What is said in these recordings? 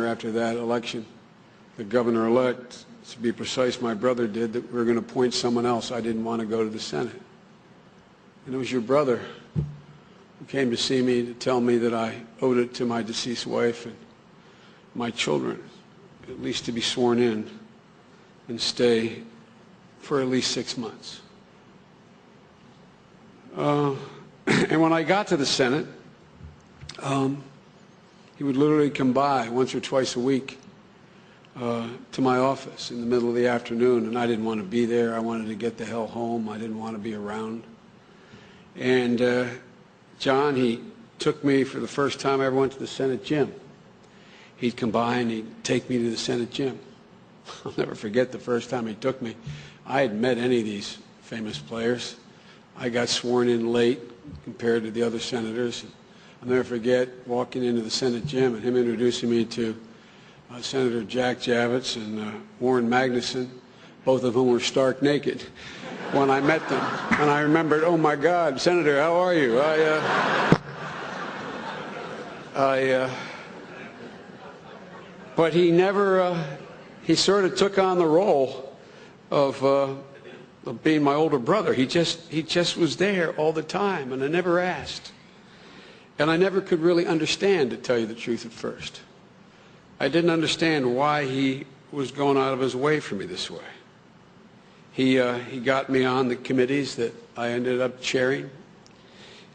after that election, the governor-elect, to be precise, my brother did, that we were going to appoint someone else. I didn't want to go to the Senate. And it was your brother who came to see me to tell me that I owed it to my deceased wife and my children, at least to be sworn in and stay for at least 6 months. And when I got to the Senate, he would literally come by once or twice a week to my office in the middle of the afternoon, and I didn't want to be there. I wanted to get the hell home. I didn't want to be around. And John, he took me for the first time I ever went to the Senate gym. He'd come by and he'd take me to the Senate gym. I'll never forget the first time he took me. I hadn't met any of these famous players. I got sworn in late compared to the other senators. I'll never forget walking into the Senate gym and him introducing me to Senator Jack Javits and Warren Magnuson, both of whom were stark naked when I met them. And I remembered, oh my God, Senator, how are you? But he never, he sort of took on the role of being my older brother. He just was there all the time, and I never asked. And I never could really understand, to tell you the truth, at first. I didn't understand why he was going out of his way for me this way. He got me on the committees that I ended up chairing.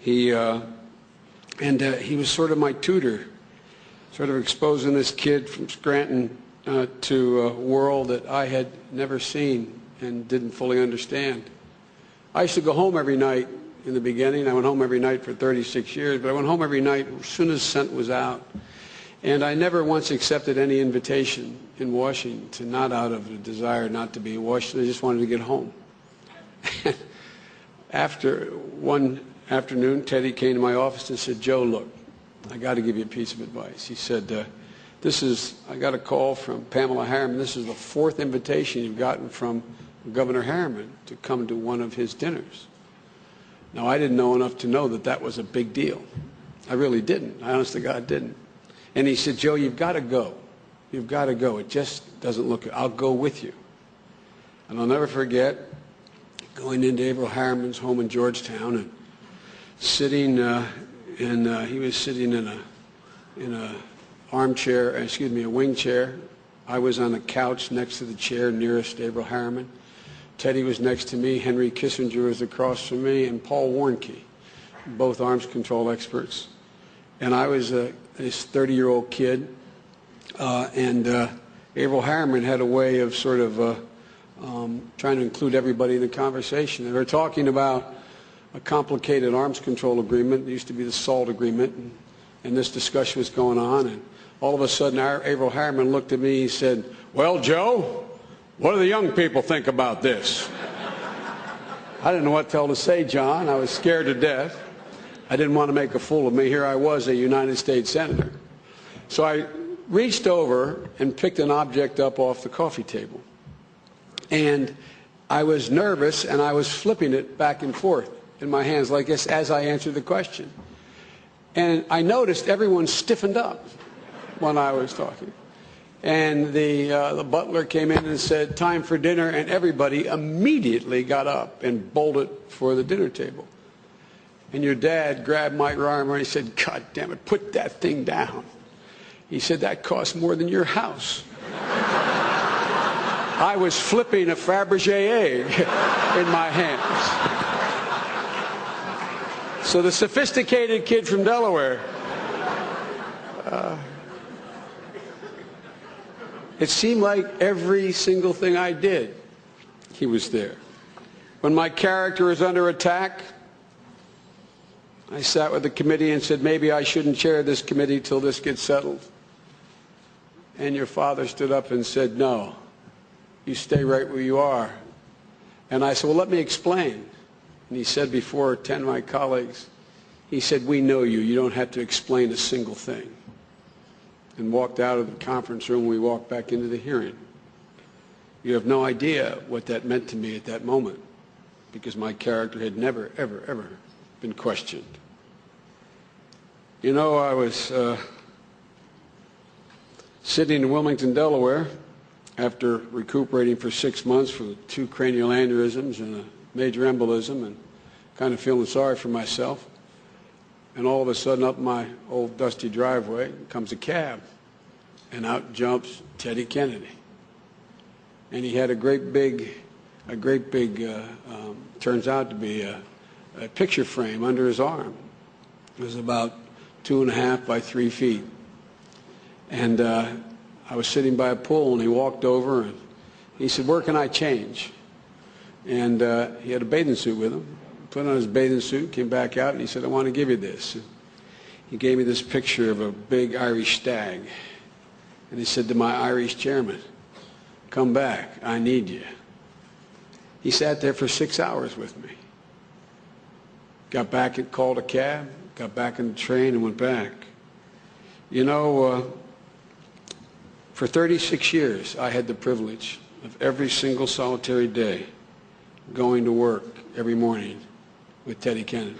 He was sort of my tutor, sort of exposing this kid from Scranton to a world that I had never seen and didn't fully understand. I used to go home every night in the beginning. I went home every night for 36 years, but I went home every night as soon as scent was out. And I never once accepted any invitation in Washington, not out of a desire not to be in Washington. I just wanted to get home. After one afternoon, Teddy came to my office and said, Joe, look, I got to give you a piece of advice. He said, I got a call from Pamela Harriman. This is the 4th invitation you've gotten from Governor Harriman to come to one of his dinners. Now, I didn't know enough to know that that was a big deal. I really didn't. I honest to God didn't. And he said, Joe, you've got to go. You've got to go. It just doesn't look, I'll go with you. And I'll never forget going into Averell Harriman's home in Georgetown and sitting he was sitting in a armchair, a wing chair. I was on a couch next to the chair nearest Averell Harriman. Teddy was next to me. Henry Kissinger was across from me, and Paul Warnke, both arms control experts. And I was this 30-year-old kid, and Averell Harriman had a way of sort of trying to include everybody in the conversation. They were talking about a complicated arms control agreement. It used to be the SALT agreement, and this discussion was going on. And all of a sudden, Averell Harriman looked at me and said, well, Joe, what do the young people think about this? I didn't know what the hell to say, John. I was scared to death. I didn't want to make a fool of me. Here I was, a United States Senator. So I reached over and picked an object up off the coffee table. And I was nervous, and I was flipping it back and forth in my hands like this as I answered the question. And I noticed everyone stiffened up when I was talking. And the butler came in and said, time for dinner, and everybody immediately got up and bolted for the dinner table. And your dad grabbed my arm and he said, God damn it, put that thing down. He said, that costs more than your house. I was flipping a Fabergé egg in my hands. So the sophisticated kid from Delaware, it seemed like every single thing I did, he was there. When my character was under attack, I sat with the committee and said, maybe I shouldn't chair this committee till this gets settled. And your father stood up and said, no, you stay right where you are. And I said, well, let me explain. And he said before 10 of my colleagues, he said, we know you. You don't have to explain a single thing. And walked out of the conference room. We walked back into the hearing. You have no idea what that meant to me at that moment, because my character had never, ever, ever been questioned. You know, I was sitting in Wilmington, Delaware, after recuperating for 6 months from 2 cranial aneurysms and a major embolism, and kind of feeling sorry for myself. And all of a sudden, up my old dusty driveway comes a cab, and out jumps Teddy Kennedy. And he had a great big, turns out to be a picture frame under his arm. It was about 2.5 by 3 feet. And I was sitting by a pool, and he walked over, and he said, "Where can I change?" And he had a bathing suit with him. Put on his bathing suit, came back out, and he said, "I want to give you this." And he gave me this picture of a big Irish stag. And he said to my Irish chairman, "Come back, I need you." He sat there for 6 hours with me. Got back and called a cab, got back in the train and went back. You know, for 36 years, I had the privilege of every single solitary day going to work every morning with Teddy Kennedy.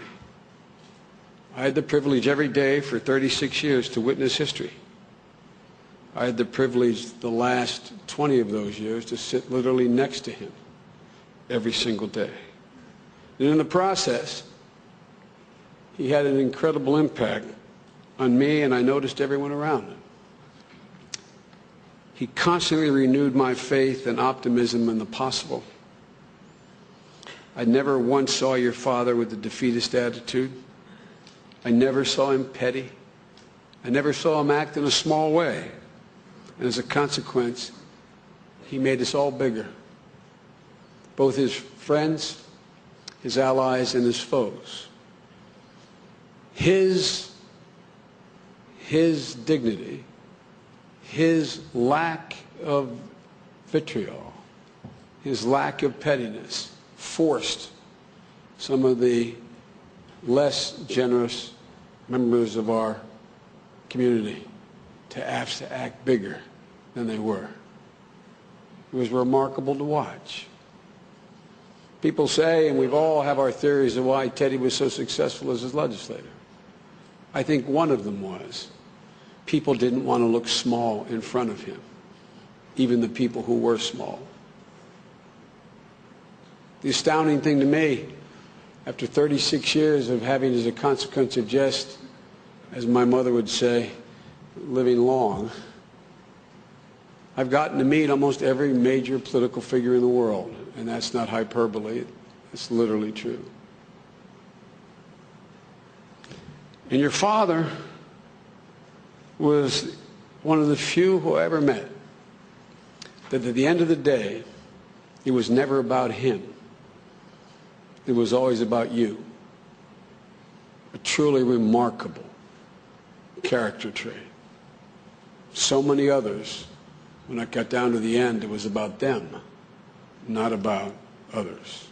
I had the privilege every day for 36 years to witness history. I had the privilege the last 20 of those years to sit literally next to him every single day. And in the process, he had an incredible impact on me, and I noticed everyone around him. He constantly renewed my faith and optimism in the possible. I never once saw your father with a defeatist attitude. I never saw him petty. I never saw him act in a small way. And as a consequence, he made us all bigger. Both his friends, his allies, and his foes. His dignity, his lack of vitriol, his lack of pettiness forced some of the less generous members of our community to have to act bigger than they were. It was remarkable to watch. People say, and we've all have our theories of why Teddy was so successful as his legislator. I think one of them was people didn't want to look small in front of him, even the people who were small. The astounding thing to me, after 36 years of having as a consequence of just, as my mother would say, living long, I've gotten to meet almost every major political figure in the world, and that's not hyperbole, it's literally true. And your father was one of the few who I ever met that at the end of the day, it was never about him. It was always about you. A truly remarkable character trait. So many others, when it got down to the end, it was about them, not about others.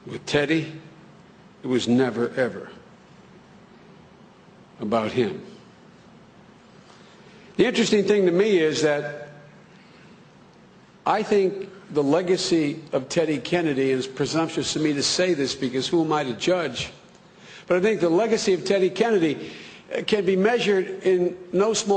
With Teddy, it was never, ever about him. The interesting thing to me is that I think the legacy of Teddy Kennedy, and it's presumptuous of me to say this because who am I to judge, but I think the legacy of Teddy Kennedy can be measured in no small